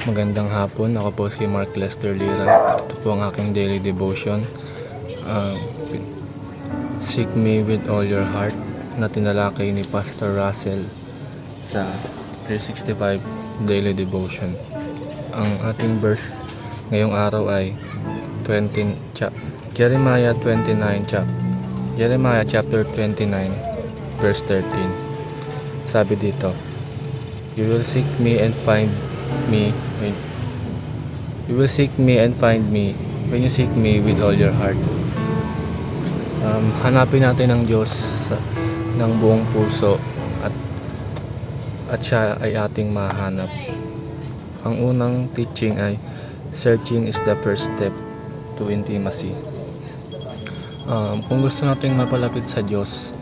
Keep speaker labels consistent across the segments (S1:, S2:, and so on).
S1: Magandang hapon, ako po si Mark Lester Lira. Ito po ang aking daily devotion. Uh, Seek me with all your heart na tinalakay ni Pastor Russell sa 365 daily devotion. Ang ating verse ngayong araw ay Jeremiah chapter 29 verse 13. Sabi dito, You will seek me and find me when you will seek me and find me when you seek me with all your heart. Hanapin natin ang Diyos ng buong puso at siya ay ating mahanap. Ang unang teaching ay searching is the first step to intimacy. Kung gusto nating mapalapit sa Diyos,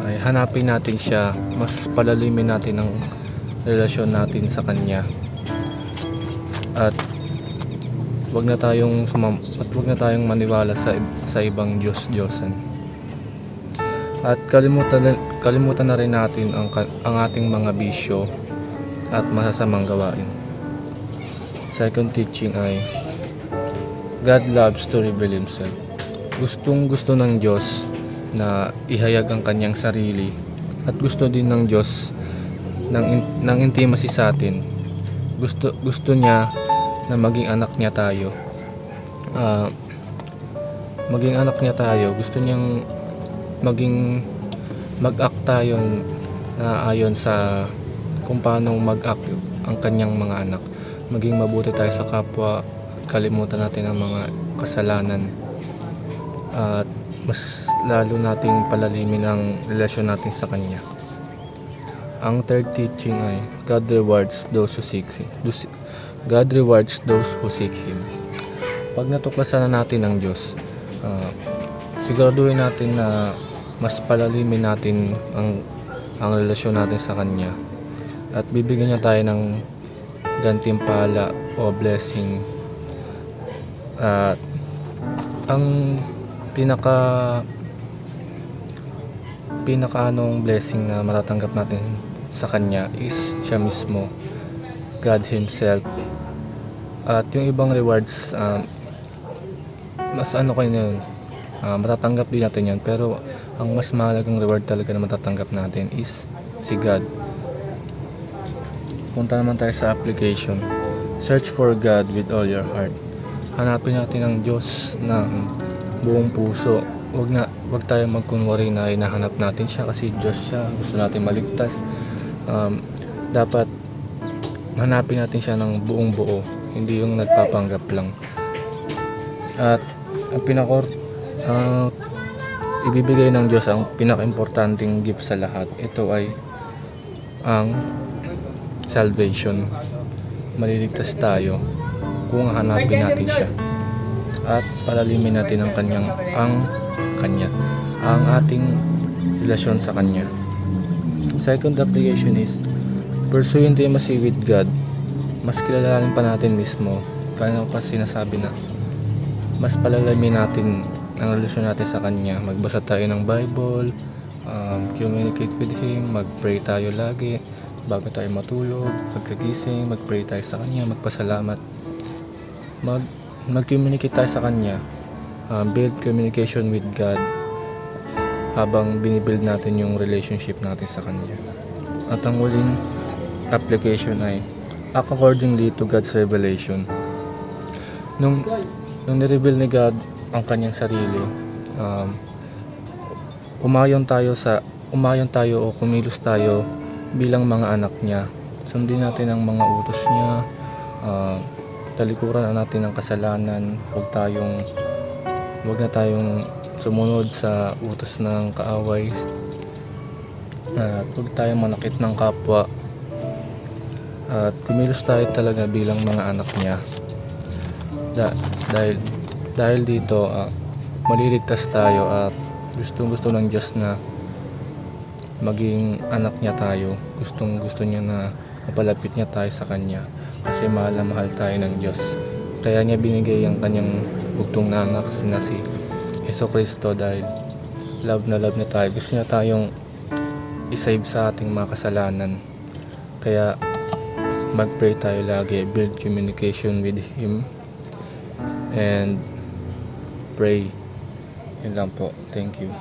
S1: ay hanapin natin siya, mas palalimin natin ang relasyon natin sa Kanya, at wag na tayong maniwala sa ibang Diyos-Diyosan, at kalimutan na rin natin ang ating mga bisyo at masasamang gawain. Second teaching ay God loves to reveal Himself. Gusto ng Diyos na ihayag ang Kanyang sarili, at gusto din ng Diyos ng intimacy sa atin. Gusto niya na maging anak niya tayo. Gusto niyang mag-act tayo na ayon sa kung paano mag-act ang Kanyang mga anak. Maging mabuti tayo sa kapwa, kalimutan natin ang mga kasalanan, at mas lalo nating palalimin ang relasyon natin sa Kanya. Ang third teaching ay God rewards those who seek Him. Pag natuklasan na natin ang Diyos, siguraduhin natin na mas palalimin natin ang relasyon natin sa Kanya, at bibigyan niya tayo ng gantimpala o blessing. At ang pinaka blessing na matatanggap natin sa Kanya is siya mismo, God Himself. At yung ibang rewards, mas matatanggap din natin yan, pero ang mas mahalagang reward talaga na matatanggap natin is si God. Punta naman tayo sa application. Search for God with all your heart. Hanapin natin ang Diyos ng buong puso. Wag tayo magkunwari na hinahanap natin siya kasi Diyos siya, gusto natin maligtas. Dapat hanapin natin siya ng buong buo, hindi yung nagpapanggap lang. At ang ibibigay ng Diyos, ang pinaka-importanting gift sa lahat, ito ay ang salvation. Maliligtas tayo kung hanapin natin siya at palalimin natin ang ating relasyon sa Kanya. Second application is pursue intimacy with God. Mas kilalanin pa natin mismo, kaya kasi sinasabi na mas palalamin natin ang relasyon natin sa Kanya. Magbasa tayo ng Bible, communicate with Him, mag-pray tayo lagi bago tayo matulog, pagkagising, mag-pray tayo sa Kanya, magpasalamat, mag-communicate tayo sa Kanya, build communication with God habang binibuild natin yung relationship natin sa Kanya. At ang huling application ay act accordingly to God's revelation. Nung nireveal ni God ang Kanyang sarili, umayon tayo o kumilos tayo bilang mga anak niya. Sundin natin ang mga utos niya, talikuran natin ang kasalanan, wag na tayong sumunod sa utos ng kaaway, at huwag tayong manakit ng kapwa, at kumilos tayo talaga bilang mga anak niya. Dahil dito, maliligtas tayo, at gusto ng Diyos na maging anak niya tayo. Gusto niya na mapalapit niya tayo sa Kanya, kasi mahal na mahal tayo ng Diyos. Kaya niya binigay ang Kanyang bugtong na anak na si Jesucristo, dahil love na love niya tayo. Gusto niya tayong isave sa ating mga kasalanan. Kaya mag-pray tayo lagi, build communication with Him, and pray. Yun lang po. Thank you.